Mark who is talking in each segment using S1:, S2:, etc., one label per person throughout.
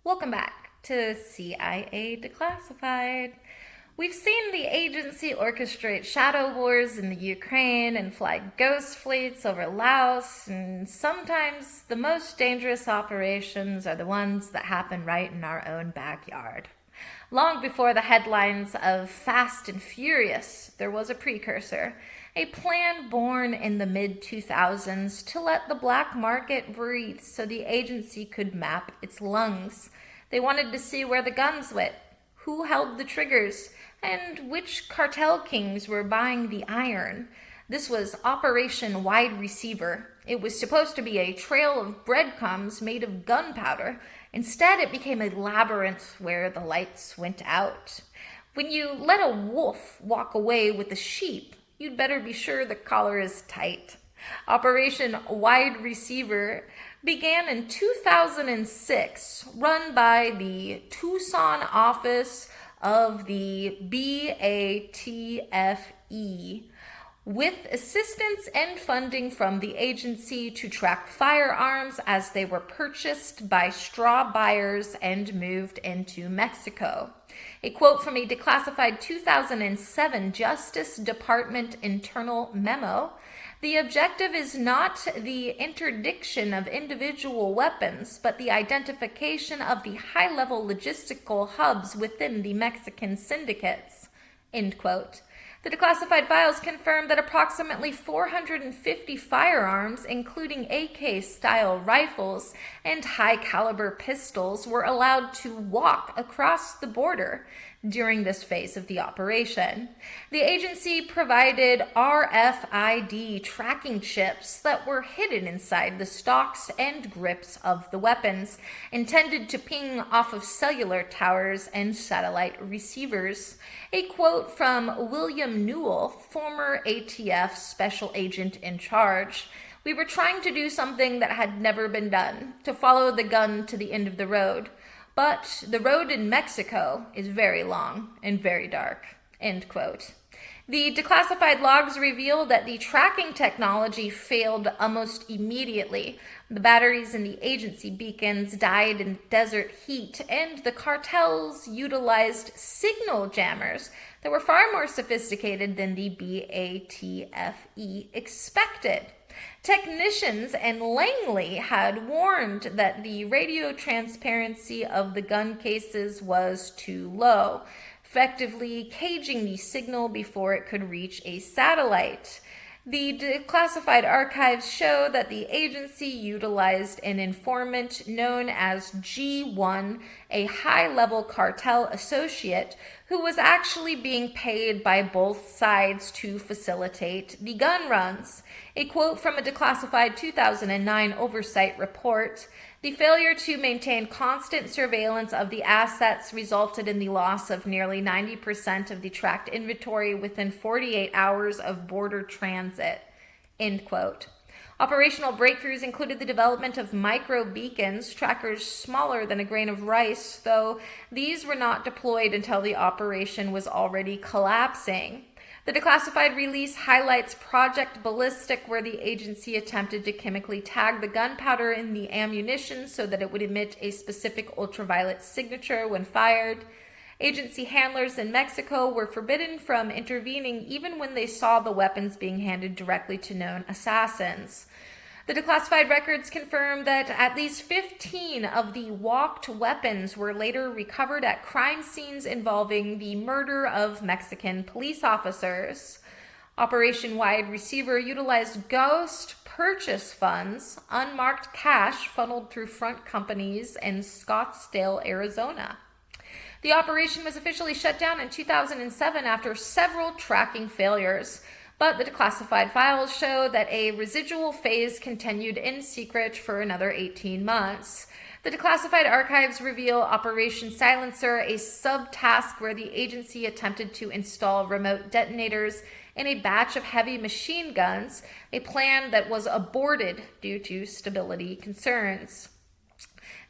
S1: Welcome back to CIA Declassified. We've seen the agency orchestrate shadow wars in the Ukraine and fly ghost fleets over Laos, and sometimes the most dangerous operations are the ones that happen right in our own backyard. Long before the headlines of Fast and Furious, there was a precursor, a plan born in the mid-2000s to let the black market breathe so the agency could map its lungs. They wanted to see where the guns went, who held the triggers, and which cartel kings were buying the iron. This was Operation Wide Receiver. It was supposed to be a trail of breadcrumbs made of gunpowder. Instead, it became a labyrinth where the lights went out. When you let a wolf walk away with a sheep, you'd better be sure the collar is tight. Operation Wide Receiver began in 2006, run by the Tucson office of the BATFE, with assistance and funding from the agency to track firearms as they were purchased by straw buyers and moved into Mexico. A quote from a declassified 2007 Justice Department internal memo: "The objective is not the interdiction of individual weapons, but the identification of the high-level logistical hubs within the Mexican syndicates." End quote. The declassified files confirm that approximately 450 firearms, including AK-style rifles and high-caliber pistols, were allowed to walk across the border during this phase of the operation. The agency provided RFID tracking chips that were hidden inside the stocks and grips of the weapons, intended to ping off of cellular towers and satellite receivers. A quote from William Newell, former ATF special agent in charge: "We were trying to do something that had never been done, to follow the gun to the end of the road. But the road in Mexico is very long and very dark." End quote. The declassified logs reveal that the tracking technology failed almost immediately. The batteries in the agency beacons died in desert heat, and the cartels utilized signal jammers that were far more sophisticated than the BATFE expected. Technicians and Langley had warned that the radio transparency of the gun cases was too low, effectively caging the signal before it could reach a satellite. The declassified archives show that the agency utilized an informant known as G1, a high-level cartel associate who was actually being paid by both sides to facilitate the gun runs. A quote from a declassified 2009 oversight report: "The failure to maintain constant surveillance of the assets resulted in the loss of nearly 90% of the tracked inventory within 48 hours of border transit." End quote. Operational breakthroughs included the development of micro beacons, trackers smaller than a grain of rice, though these were not deployed until the operation was already collapsing. The declassified release highlights Project Ballistic, where the agency attempted to chemically tag the gunpowder in the ammunition so that it would emit a specific ultraviolet signature when fired. Agency handlers in Mexico were forbidden from intervening even when they saw the weapons being handed directly to known assassins. The declassified records confirm that at least 15 of the walked weapons were later recovered at crime scenes involving the murder of Mexican police officers. Operation Wide Receiver utilized ghost purchase funds, unmarked cash funneled through front companies in Scottsdale, Arizona. The operation was officially shut down in 2007 after several tracking failures. But the declassified files show that a residual phase continued in secret for another 18 months. The declassified archives reveal Operation Silencer, a subtask where the agency attempted to install remote detonators in a batch of heavy machine guns, a plan that was aborted due to stability concerns.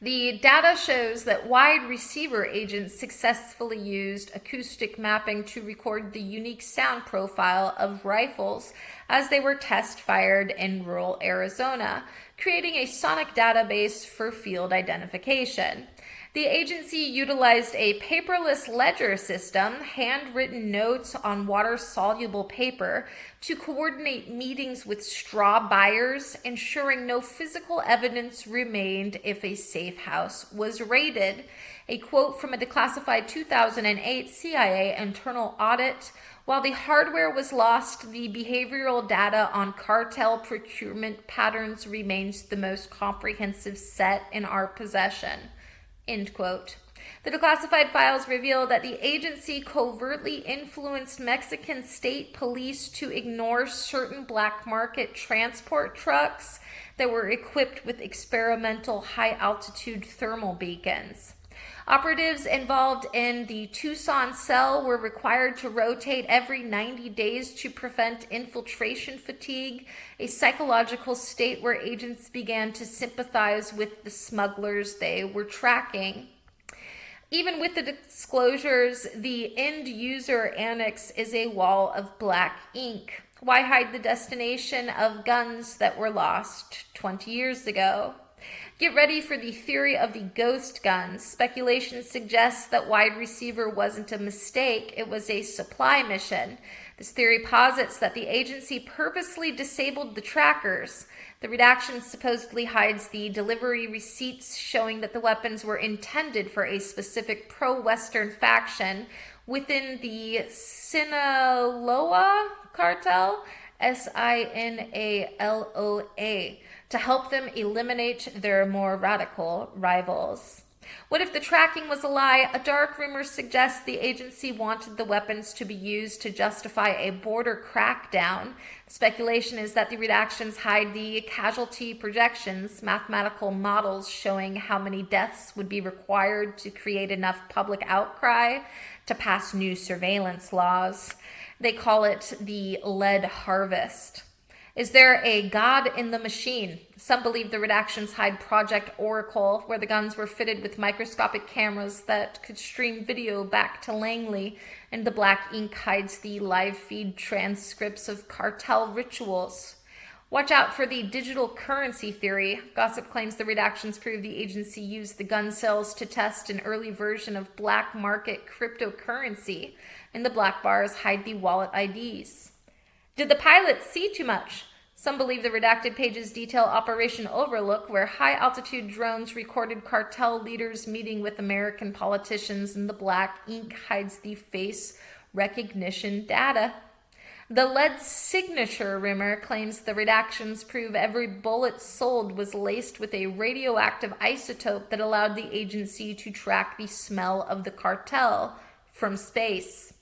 S1: The data shows that Wide Receiver agents successfully used acoustic mapping to record the unique sound profile of rifles as they were test-fired in rural Arizona, creating a sonic database for field identification. The agency utilized a paperless ledger system, handwritten notes on water-soluble paper, to coordinate meetings with straw buyers, ensuring no physical evidence remained if a safe house was raided. A quote from a declassified 2008 CIA internal audit: "While the hardware was lost, the behavioral data on cartel procurement patterns remains the most comprehensive set in our possession." End quote. The declassified files reveal that the agency covertly influenced Mexican state police to ignore certain black market transport trucks that were equipped with experimental high-altitude thermal beacons. Operatives involved in the Tucson cell were required to rotate every 90 days to prevent infiltration fatigue, a psychological state where agents began to sympathize with the smugglers they were tracking. Even with the disclosures, the end user annex is a wall of black ink. Why hide the destination of guns that were lost 20 years ago? Get ready for the theory of the ghost guns. Speculation suggests that wide receiver wasn't a mistake, it was a supply mission. This theory posits that the agency purposely disabled the trackers. The redaction supposedly hides the delivery receipts showing that the weapons were intended for a specific pro-Western faction within the Sinaloa cartel, Sinaloa, to help them eliminate their more radical rivals. What if the tracking was a lie? A dark rumor suggests the agency wanted the weapons to be used to justify a border crackdown. Speculation is that the redactions hide the casualty projections, mathematical models showing how many deaths would be required to create enough public outcry to pass new surveillance laws. They call it the lead harvest. Is there a God in the machine? Some believe the redactions hide Project Oracle, where the guns were fitted with microscopic cameras that could stream video back to Langley, and the black ink hides the live feed transcripts of cartel rituals. Watch out for the digital currency theory. Gossip claims the redactions prove the agency used the gun sales to test an early version of black market cryptocurrency, and the black bars hide the wallet IDs. Did the pilots see too much? Some believe the redacted pages detail Operation Overlook, where high-altitude drones recorded cartel leaders meeting with American politicians, and the black ink hides the face recognition data. The lead signature rumor claims the redactions prove every bullet sold was laced with a radioactive isotope that allowed the agency to track the smell of the cartel from space.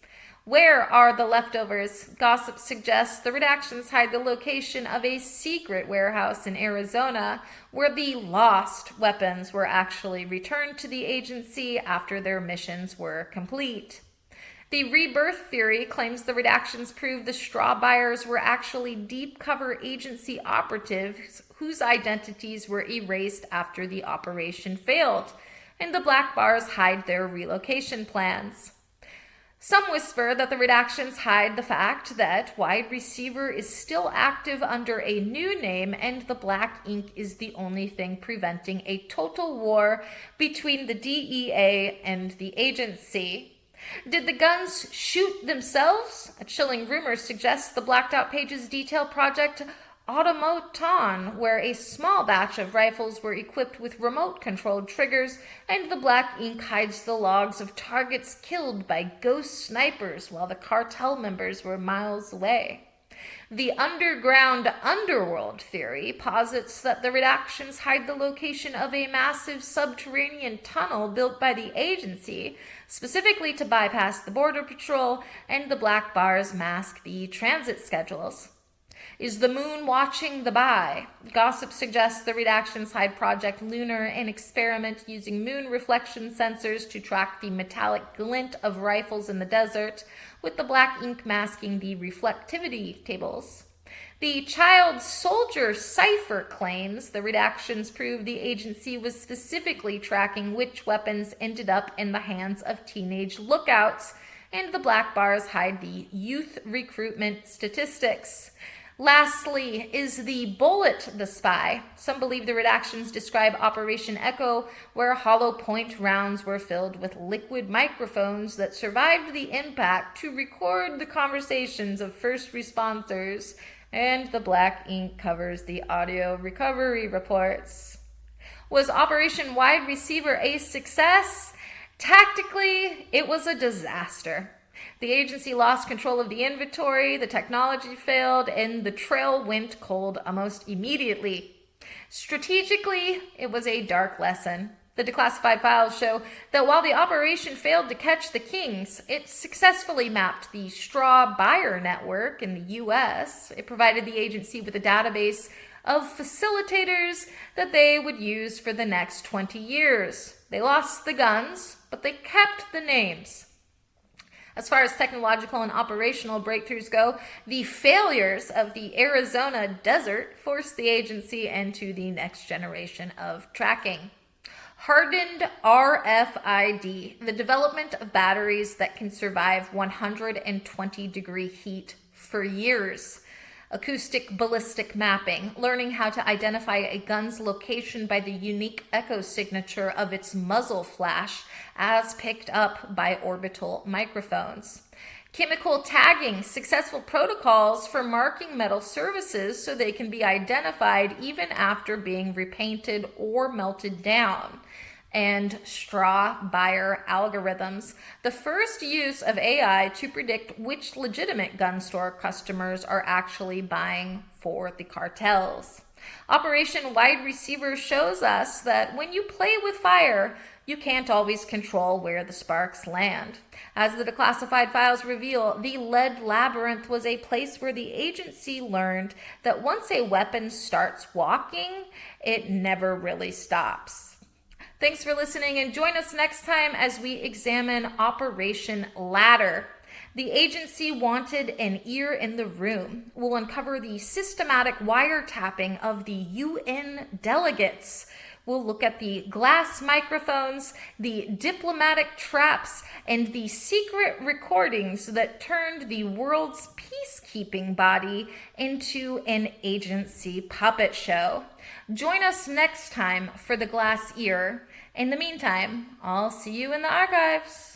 S1: Where are the leftovers? Gossip suggests the redactions hide the location of a secret warehouse in Arizona where the lost weapons were actually returned to the agency after their missions were complete. The rebirth theory claims the redactions prove the straw buyers were actually deep cover agency operatives whose identities were erased after the operation failed, and the black bars hide their relocation plans. Some whisper that the redactions hide the fact that Wide Receiver is still active under a new name, and the black ink is the only thing preventing a total war between the DEA and the agency. Did the guns shoot themselves? A chilling rumor suggests the blacked out pages detail Project Automaton, where a small batch of rifles were equipped with remote-controlled triggers, and the black ink hides the logs of targets killed by ghost snipers while the cartel members were miles away. The underground underworld theory posits that the redactions hide the location of a massive subterranean tunnel built by the agency, specifically to bypass the border patrol, and the black bars mask the transit schedules. Is the moon watching the buy? Gossip suggests the redactions hide Project Lunar, an experiment using moon reflection sensors to track the metallic glint of rifles in the desert, with the black ink masking the reflectivity tables. The child soldier cipher claims the redactions prove the agency was specifically tracking which weapons ended up in the hands of teenage lookouts, and the black bars hide the youth recruitment statistics. Lastly is the Bullet the Spy. Some believe the redactions describe Operation Echo, where hollow point rounds were filled with liquid microphones that survived the impact to record the conversations of first responders, and the black ink covers the audio recovery reports. Was Operation Wide Receiver a success? Tactically, it was a disaster. The agency lost control of the inventory, the technology failed, and the trail went cold almost immediately. Strategically, it was a dark lesson. The declassified files show that while the operation failed to catch the Kings, it successfully mapped the straw buyer network in the U.S. It provided the agency with a database of facilitators that they would use for the next 20 years. They lost the guns, but they kept the names. As far as technological and operational breakthroughs go, the failures of the Arizona desert forced the agency into the next generation of tracking. Hardened RFID, the development of batteries that can survive 120-degree heat for years. Acoustic ballistic mapping, learning how to identify a gun's location by the unique echo signature of its muzzle flash as picked up by orbital microphones. Chemical tagging, successful protocols for marking metal surfaces so they can be identified even after being repainted or melted down. And straw buyer algorithms, the first use of AI to predict which legitimate gun store customers are actually buying for the cartels. Operation Wide Receiver shows us that when you play with fire, you can't always control where the sparks land. As the declassified files reveal, the lead labyrinth was a place where the agency learned that once a weapon starts walking, it never really stops. Thanks for listening, and join us next time as we examine Operation Ladder. The agency wanted an ear in the room. We'll uncover the systematic wiretapping of the UN delegates. We'll look at the glass microphones, the diplomatic traps, and the secret recordings that turned the world's peacekeeping body into an agency puppet show. Join us next time for the glass ear. In the meantime, I'll see you in the archives.